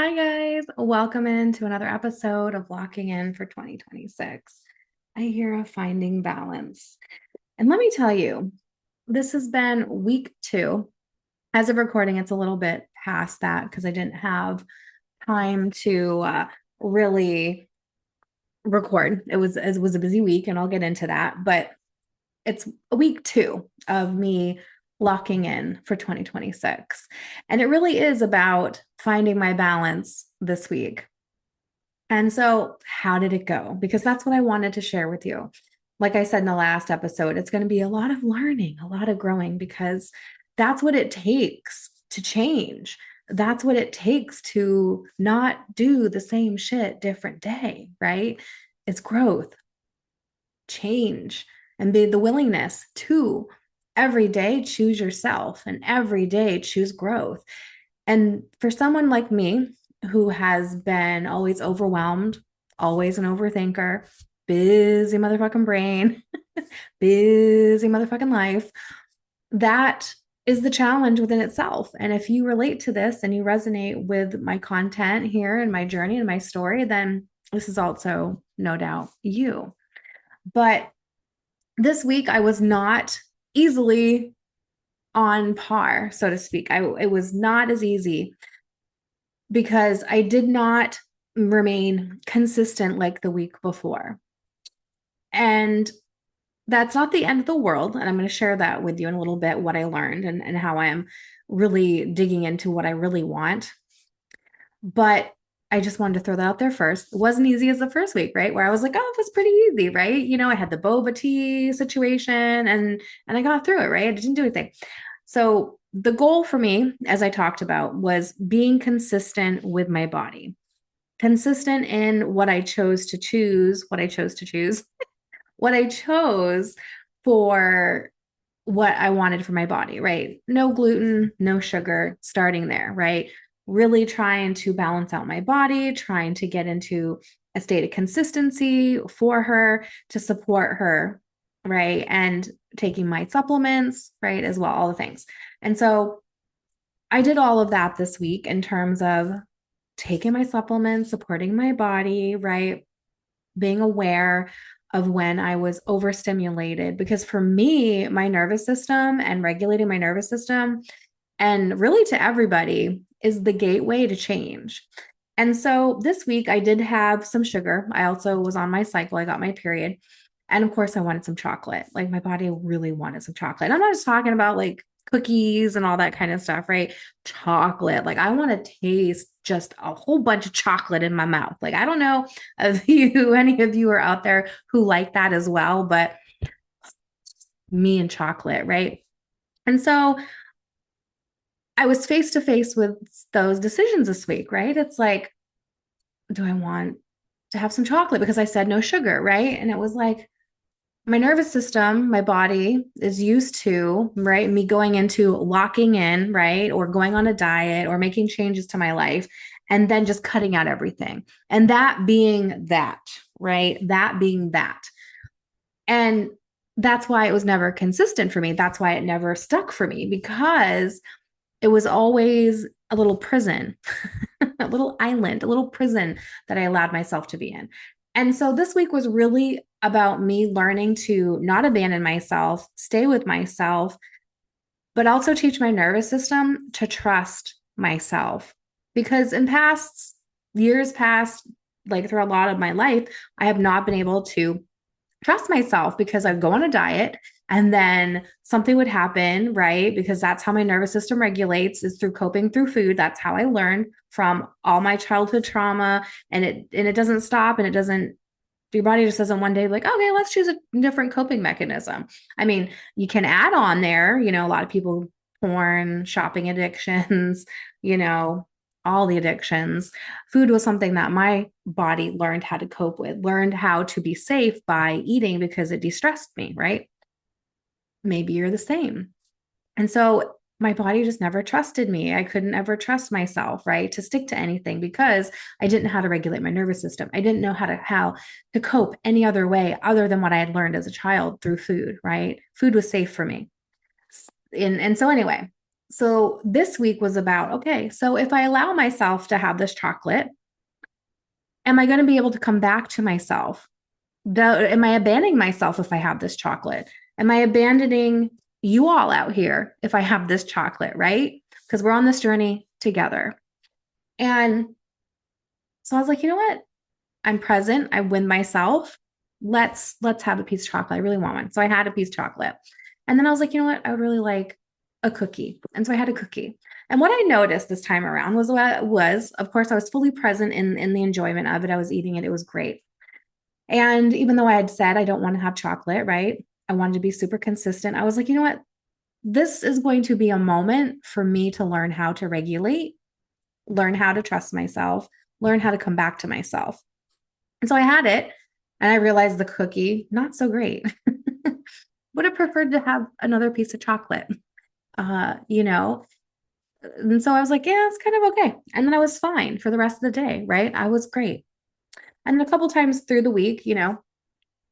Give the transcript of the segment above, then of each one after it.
Hi, guys. Welcome into another episode of Locking In for 2026. I hear of finding balance. And let me tell you, this has been week two. As of recording, it's a little bit past that because I didn't have time to really record. It was a busy week, and I'll get into that. But it's week two of me locking in for 2026. And it really is about finding my balance this week. And so, how did it go? Because that's what I wanted to share with you. Like I said in the last episode, it's going to be a lot of learning, a lot of growing, because that's what it takes to change. That's what it takes to not do the same shit different day, right? It's growth, change, and be the willingness to every day choose yourself and every day choose growth. And for someone like me who has been always overwhelmed, always an overthinker, busy motherfucking brain, busy motherfucking life, that is the challenge within itself. And if you relate to this and you resonate with my content here and my journey and my story, then this is also no doubt you. But this week I was not easily on par, so to speak. It was not as easy because I did not remain consistent like the week before. And that's not the end of the world. And I'm going to share that with you in a little bit, what I learned and how I am really digging into what I really want. But I just wanted to throw that out there first. It wasn't easy as the first week, right? Where I was like, oh, it was pretty easy, right? I had the boba tea situation and I got through it, right? I didn't do anything. So the goal for me, as I talked about, was being consistent with my body, consistent in what I chose to choose, what I chose for what I wanted for my body, right? No gluten, no sugar, starting there, right? Really trying to balance out my body, trying to get into a state of consistency for her to support her, right? And taking my supplements, right? As well, all the things. And so I did all of that this week in terms of taking my supplements, supporting my body, right? Being aware of when I was overstimulated. Because for me, my nervous system and regulating my nervous system, and really to everybody, is the gateway to change. And so this week I did have some sugar. I also was on my cycle, I got my period. And of course, I wanted some chocolate. Like my body really wanted some chocolate. And I'm not just talking about like cookies and all that kind of stuff, right? Chocolate. Like I want to taste just a whole bunch of chocolate in my mouth. Like I don't know if any of you are out there who like that as well, but me and chocolate, right? And so I was face to face with those decisions this week, right? It's like, do I want to have some chocolate because I said no sugar, right? And it was like, my nervous system, my body is used to, right? Me going into locking in, right? Or going on a diet or making changes to my life and then just cutting out everything. And that being that, right? That being that. And that's why it was never consistent for me. That's why it never stuck for me because it was always a little prison, a little island, a little prison that I allowed myself to be in. And so this week was really about me learning to not abandon myself, stay with myself, but also teach my nervous system to trust myself. Because in years past, like through a lot of my life, I have not been able to trust myself because I'd go on a diet and then something would happen, right? Because that's how my nervous system regulates is through coping through food. That's how I learned from all my childhood trauma. And it doesn't stop and it doesn't your body just doesn't one day like, okay, let's choose a different coping mechanism. I mean, you can add on there, a lot of people porn, shopping addictions, you know, all the addictions. Food was something that my body learned how to cope with, learned how to be safe by eating because it de-stressed me, right? Maybe you're the same. And so my body just never trusted me. I couldn't ever trust myself, right? To stick to anything because I didn't know how to regulate my nervous system. I didn't know how to cope any other way other than what I had learned as a child through food, right? Food was safe for me. And so anyway, So this week was about, okay, so if I allow myself to have this chocolate, am I going to be able to come back to myself? Am I abandoning myself if I have this chocolate? Am I abandoning you all out here if I have this chocolate, right? Because we're on this journey together. And so I was like, you know what? I'm present. I win myself. Let's have a piece of chocolate. I really want one. So I had a piece of chocolate. And then I was like, you know what? I would really like a cookie. And so I had a cookie. And what I noticed this time around was, of course, I was fully present in the enjoyment of it. I was eating it. It was great. And even though I had said I don't want to have chocolate, right? I wanted to be super consistent. I was like, you know what? This is going to be a moment for me to learn how to regulate, learn how to trust myself, learn how to come back to myself. And so I had it and I realized the cookie, not so great. Would have preferred to have another piece of chocolate, you know? And so I was like, yeah, it's kind of okay. And then I was fine for the rest of the day, right? I was great. And a couple times through the week,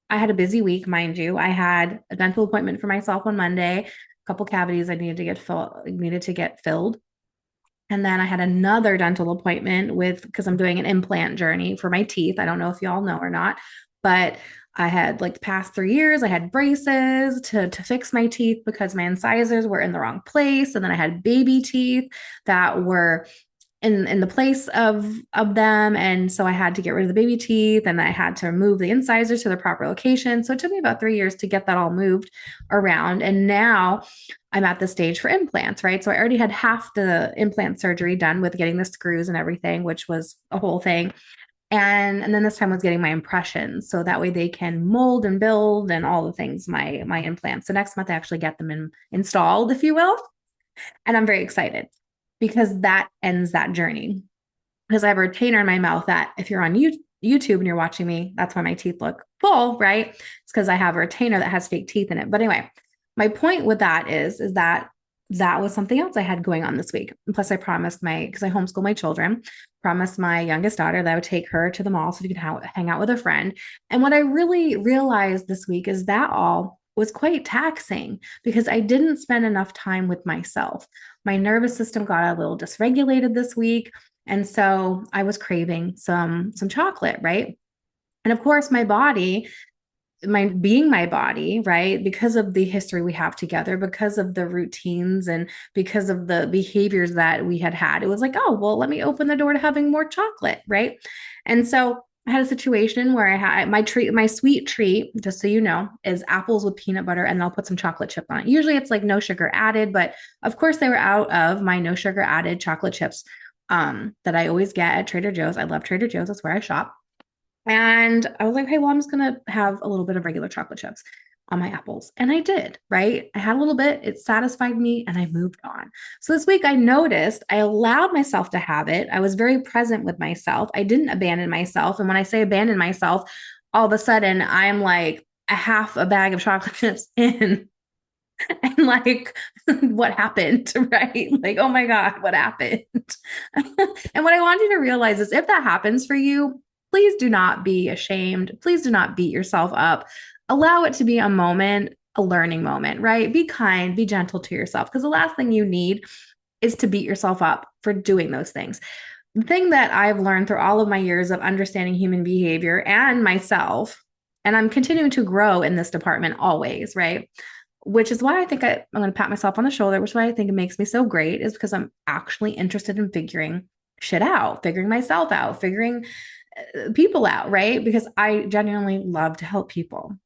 I had a busy week, mind you. I had a dental appointment for myself on Monday, a couple cavities I needed to get filled. And then I had another dental appointment because I'm doing an implant journey for my teeth. I don't know if y'all know or not, but I had like the past 3 years, I had braces to fix my teeth because my incisors were in the wrong place. And then I had baby teeth that were in the place of them. And so I had to get rid of the baby teeth and I had to move the incisors to the proper location. So it took me about 3 years to get that all moved around. And now I'm at the stage for implants, right? So I already had half the implant surgery done with getting the screws and everything, which was a whole thing. And then this time was getting my impressions. So that way they can mold and build and all the things, my implants. So next month I actually get them installed, if you will. And I'm very excited because that ends that journey. Because I have a retainer in my mouth that if you're on YouTube and you're watching me, that's why my teeth look full, right? It's because I have a retainer that has fake teeth in it. But anyway, my point with that is that that was something else I had going on this week. And plus, I promised because I homeschool my children, promised my youngest daughter that I would take her to the mall so we could hang out with a friend. And what I really realized this week is that all was quite taxing because I didn't spend enough time with myself. My nervous system got a little dysregulated this week. And so I was craving some chocolate, right? And of course, my body, right? Because of the history we have together, because of the routines and because of the behaviors that we had, it was like, oh, well, let me open the door to having more chocolate, right? And so I had a situation where I had my sweet treat, just so you know, is apples with peanut butter, and I'll put some chocolate chip on it. Usually it's like no sugar added, but of course they were out of my no sugar added chocolate chips that I always get at Trader Joe's. I love Trader Joe's, that's where I shop. And I was like, hey, well, I'm just going to have a little bit of regular chocolate chips on my apples. And I did, right? I had a little bit, it satisfied me, and I moved on. So this week I noticed I allowed myself to have it. I was very present with myself. I didn't abandon myself. And when I say abandon myself, all of a sudden I'm like a half a bag of chocolate chips in. And like, what happened? Right? Like, oh my God, what happened? And what I want you to realize is if that happens for you, please do not be ashamed. Please do not beat yourself up. Allow it to be a moment, a learning moment, right? Be kind, be gentle to yourself because the last thing you need is to beat yourself up for doing those things. The thing that I've learned through all of my years of understanding human behavior and myself, and I'm continuing to grow in this department always, right? Which is why I think I'm going to pat myself on the shoulder, which is why I think it makes me so great, is because I'm actually interested in figuring shit out, figuring myself out, figuring people out, right? Because I genuinely love to help people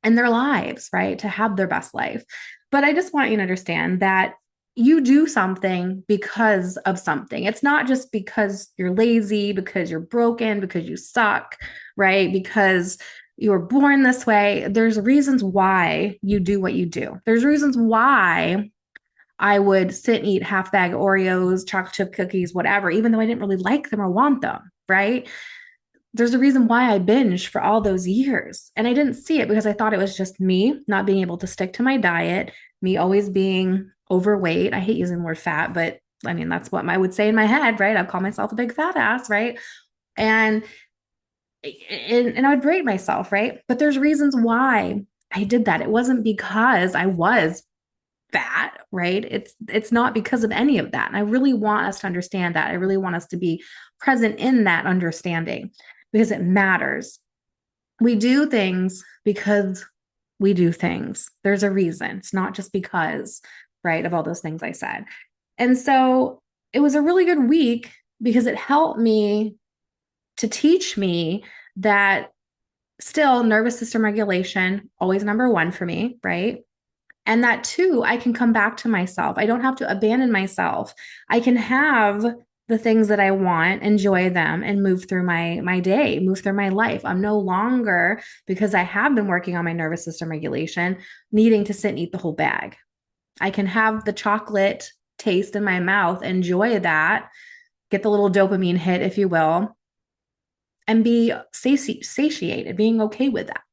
in their lives, right? To have their best life. But I just want you to understand that you do something because of something. It's not just because you're lazy, because you're broken, because you suck, right? Because you were born this way. There's reasons why you do what you do. There's reasons why I would sit and eat half bag Oreos, chocolate chip cookies, whatever, even though I didn't really like them or want them, right? There's a reason why I binged for all those years. And I didn't see it because I thought it was just me not being able to stick to my diet, me always being overweight. I hate using the word fat, but I mean, that's what I would say in my head, right? I'd call myself a big fat ass, right? And I would berate myself, right? But there's reasons why I did that. It wasn't because I was fat, right? It's not because of any of that. And I really want us to understand that. I really want us to be present in that understanding because it matters. We do things because we do things. There's a reason. It's not just because, right, of all those things I said. And so it was a really good week because it helped me to teach me that still nervous system regulation, always number one for me, right? And that too, I can come back to myself. I don't have to abandon myself. I can have the things that I want, enjoy them, and move through my day, move through my life. I'm no longer, because I have been working on my nervous system regulation, needing to sit and eat the whole bag. I can have the chocolate taste in my mouth, enjoy that, get the little dopamine hit, if you will, and be satiated, being okay with that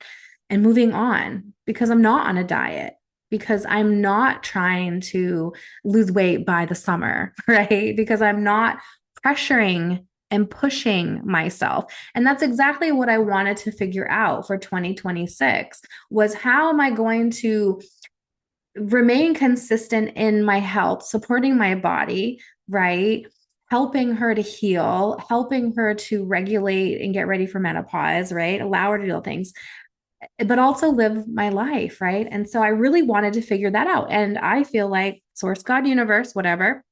and moving on because I'm not on a diet, because I'm not trying to lose weight by the summer, right? Because I'm not pressuring and pushing myself. And that's exactly what I wanted to figure out for 2026 was how am I going to remain consistent in my health, supporting my body, right? Helping her to heal, helping her to regulate and get ready for menopause, right? Allow her to do things, but also live my life, right? And so I really wanted to figure that out. And I feel like source, God, universe, whatever,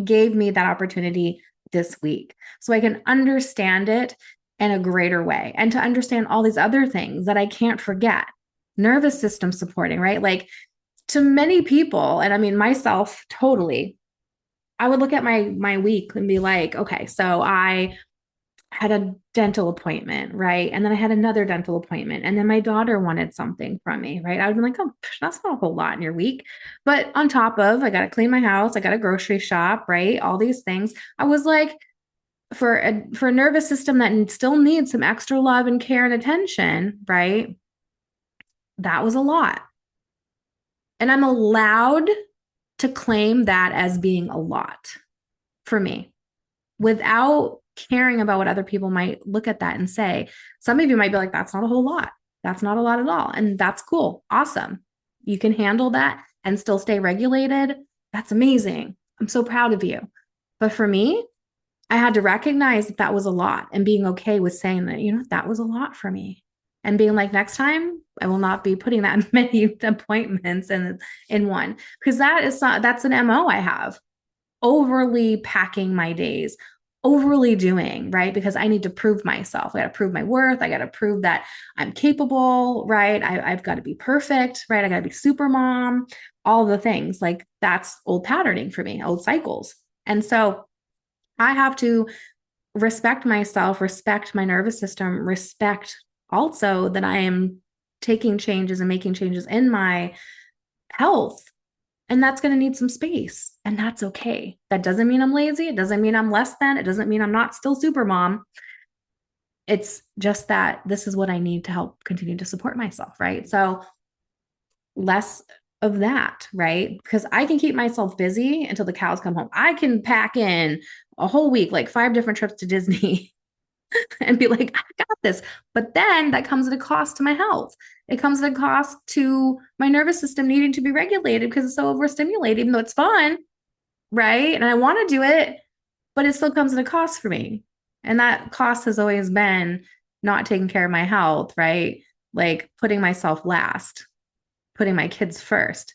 gave me that opportunity this week so I can understand it in a greater way and to understand all these other things that I can't forget. Nervous system supporting, right? Like to many people, and I mean myself totally, I would look at my week and be like, okay, so I had a dental appointment, right? And then I had another dental appointment. And then my daughter wanted something from me, right? I would be like, oh, that's not a whole lot in your week. But on top of, I got to clean my house, I got to grocery shop, right? All these things. I was like, for a nervous system that still needs some extra love and care and attention, right? That was a lot. And I'm allowed to claim that as being a lot for me without caring about what other people might look at that and say. Some of you might be like, that's not a whole lot. That's not a lot at all. And that's cool. Awesome. You can handle that and still stay regulated. That's amazing. I'm so proud of you. But for me, I had to recognize that that was a lot and being okay with saying that, that was a lot for me. And being like, next time I will not be putting that many appointments in one because that's an MO I have, overly packing my days, overly doing, right? Because I need to prove myself. I got to prove my worth. I got to prove that I'm capable, right? I've got to be perfect, right? I got to be super mom, all the things like that's old patterning for me, old cycles. And so I have to respect myself, respect my nervous system, respect also that I am taking changes and making changes in my health. And that's going to need some space. And that's okay. That doesn't mean I'm lazy. It doesn't mean I'm less than. It doesn't mean I'm not still super mom. It's just that this is what I need to help continue to support myself. Right. So less of that. Right. Because I can keep myself busy until the cows come home. I can pack in a whole week, like 5 different trips to Disney and be like, I got this. But then that comes at a cost to my health. It comes at a cost to my nervous system needing to be regulated because it's so overstimulated, even though it's fun, right? And I want to do it, but it still comes at a cost for me. And that cost has always been not taking care of my health, right? Like putting myself last, putting my kids first,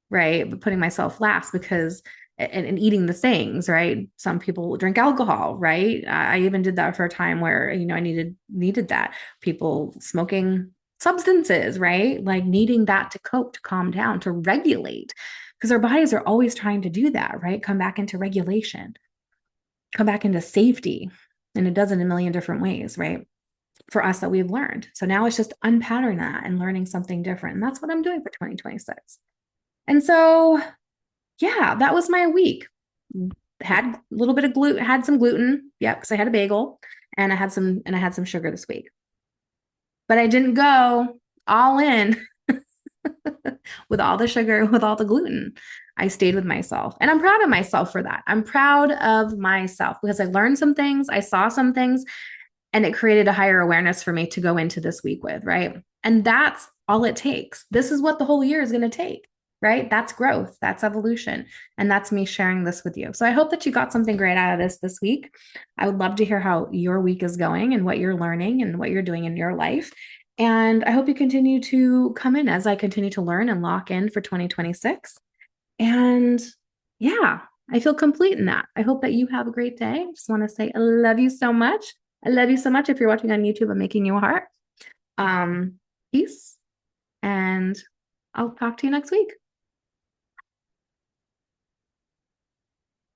right? But putting myself last because and eating the things, right? Some people drink alcohol, right? I even did that for a time where, I needed that. People smoking substances, right? Like needing that to cope, to calm down, to regulate, because our bodies are always trying to do that, right? Come back into regulation, come back into safety. And it does it in a million different ways, right? For us that we've learned. So now it's just unpatterning that and learning something different. And that's what I'm doing for 2026. And so yeah, that was my week. Had a little bit of gluten, had some gluten. Yeah, because I had a bagel and I had some sugar this week. But I didn't go all in with all the sugar, with all the gluten. I stayed with myself. And I'm proud of myself for that. I'm proud of myself because I learned some things, I saw some things, and it created a higher awareness for me to go into this week with, right? And that's all it takes. This is what the whole year is going to take. right? That's growth, that's evolution. And that's me sharing this with you. So I hope that you got something great out of this week. I would love to hear how your week is going and what you're learning and what you're doing in your life. And I hope you continue to come in as I continue to learn and lock in for 2026. And yeah, I feel complete in that. I hope that you have a great day. I just want to say I love you so much. I love you so much. If you're watching on YouTube, I'm making you a heart. Peace, and I'll talk to you next week.